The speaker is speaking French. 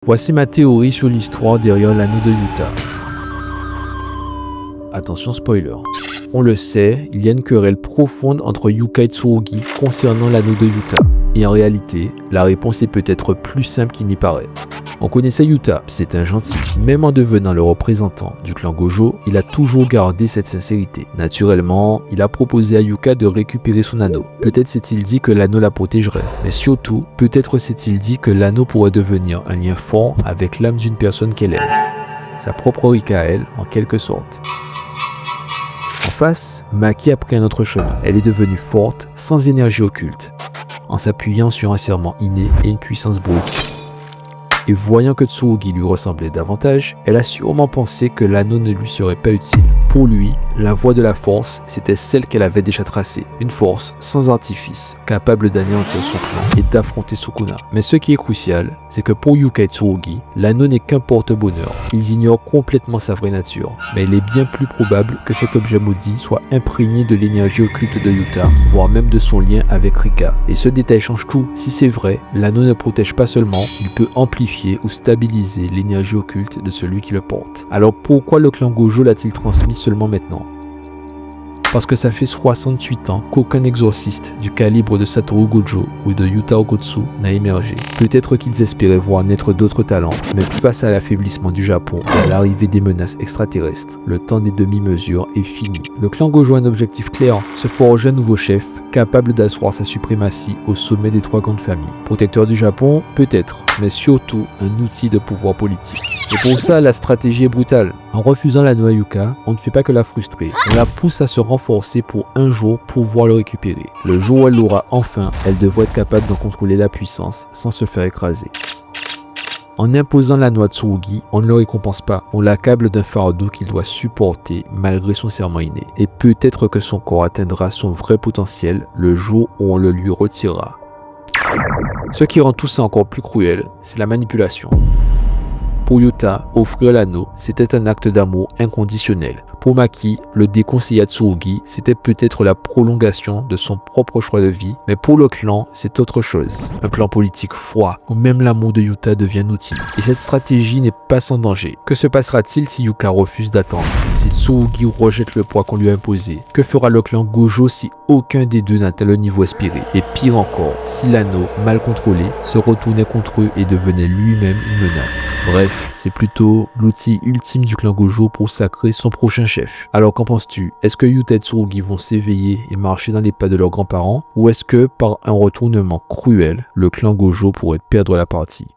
Voici ma théorie sur l'histoire derrière l'anneau de Yuta. Attention spoiler. On le sait, il y a une querelle profonde entre Yuka et Tsurugi concernant l'anneau de Yuta. Et en réalité, la réponse est peut-être plus simple qu'il n'y paraît. On connaissait Yuta, c'est un gentil. Même en devenant le représentant du clan Gojo, il a toujours gardé cette sincérité. Naturellement, il a proposé à Yuka de récupérer son anneau. Peut-être s'est-il dit que l'anneau la protégerait. Mais surtout, peut-être s'est-il dit que l'anneau pourrait devenir un lien fort avec l'âme d'une personne qu'elle aime. Sa propre Rika à elle, en quelque sorte. En face, Maki a pris un autre chemin. Elle est devenue forte, sans énergie occulte, en s'appuyant sur un serment inné et une puissance brute. Et voyant que Tsurugi lui ressemblait davantage, elle a sûrement pensé que l'anneau ne lui serait pas utile. Pour lui, la voie de la force, c'était celle qu'elle avait déjà tracée. Une force sans artifice, capable d'anéantir son clan et d'affronter Sukuna. Mais ce qui est crucial, c'est que pour Yuka et Tsurugi, l'anneau n'est qu'un porte-bonheur. Ils ignorent complètement sa vraie nature. Mais il est bien plus probable que cet objet maudit soit imprégné de l'énergie occulte de Yuta, voire même de son lien avec Rika. Et ce détail change tout. Si c'est vrai, l'anneau ne protège pas seulement, il peut amplifier ou stabiliser l'énergie occulte de celui qui le porte. Alors pourquoi le clan Gojo l'a-t-il transmis seulement maintenant? Parce que ça fait 68 ans qu'aucun exorciste du calibre de Satoru Gojo ou de Yuta Okkotsu n'a émergé. Peut-être qu'ils espéraient voir naître d'autres talents, mais face à l'affaiblissement du Japon et à l'arrivée des menaces extraterrestres, le temps des demi-mesures est fini. Le clan Gojo a un objectif clair, se forger un nouveau chef, capable d'asseoir sa suprématie au sommet des trois grandes familles. Protecteur du Japon, peut-être, mais surtout un outil de pouvoir politique. Et pour ça, la stratégie est brutale. En refusant l'anneau à Yuka, on ne fait pas que la frustrer. On la pousse à se renforcer pour un jour pouvoir le récupérer. Le jour où elle l'aura enfin, elle devrait être capable d'en contrôler la puissance sans se faire écraser. En imposant l'anneau à Tsurugi, on ne le récompense pas. On l'accable d'un fardeau qu'il doit supporter malgré son serment inné. Et peut-être que son corps atteindra son vrai potentiel le jour où on le lui retirera. Ce qui rend tout ça encore plus cruel, c'est la manipulation. Pour Yuta, offrir l'anneau, c'était un acte d'amour inconditionnel. Pour Maki, le déconseiller à Tsurugi, c'était peut-être la prolongation de son propre choix de vie, mais pour le clan, c'est autre chose. Un plan politique froid, où même l'amour de Yuta devient un outil. Et cette stratégie n'est pas sans danger. Que se passera-t-il si Yuka refuse d'attendre? Si Tsurugi rejette le poids qu'on lui a imposé? Que fera le clan Gojo si aucun des deux n'atteint le niveau espéré? Et pire encore, si l'anneau, mal contrôlé, se retournait contre eux et devenait lui-même une menace. Bref, c'est plutôt l'outil ultime du clan Gojo pour sacrer son prochain chef. Alors qu'en penses-tu? Est-ce que Yuta et Tsurugi vont s'éveiller et marcher dans les pas de leurs grands-parents? Ou est-ce que, par un retournement cruel, le clan Gojo pourrait perdre la partie?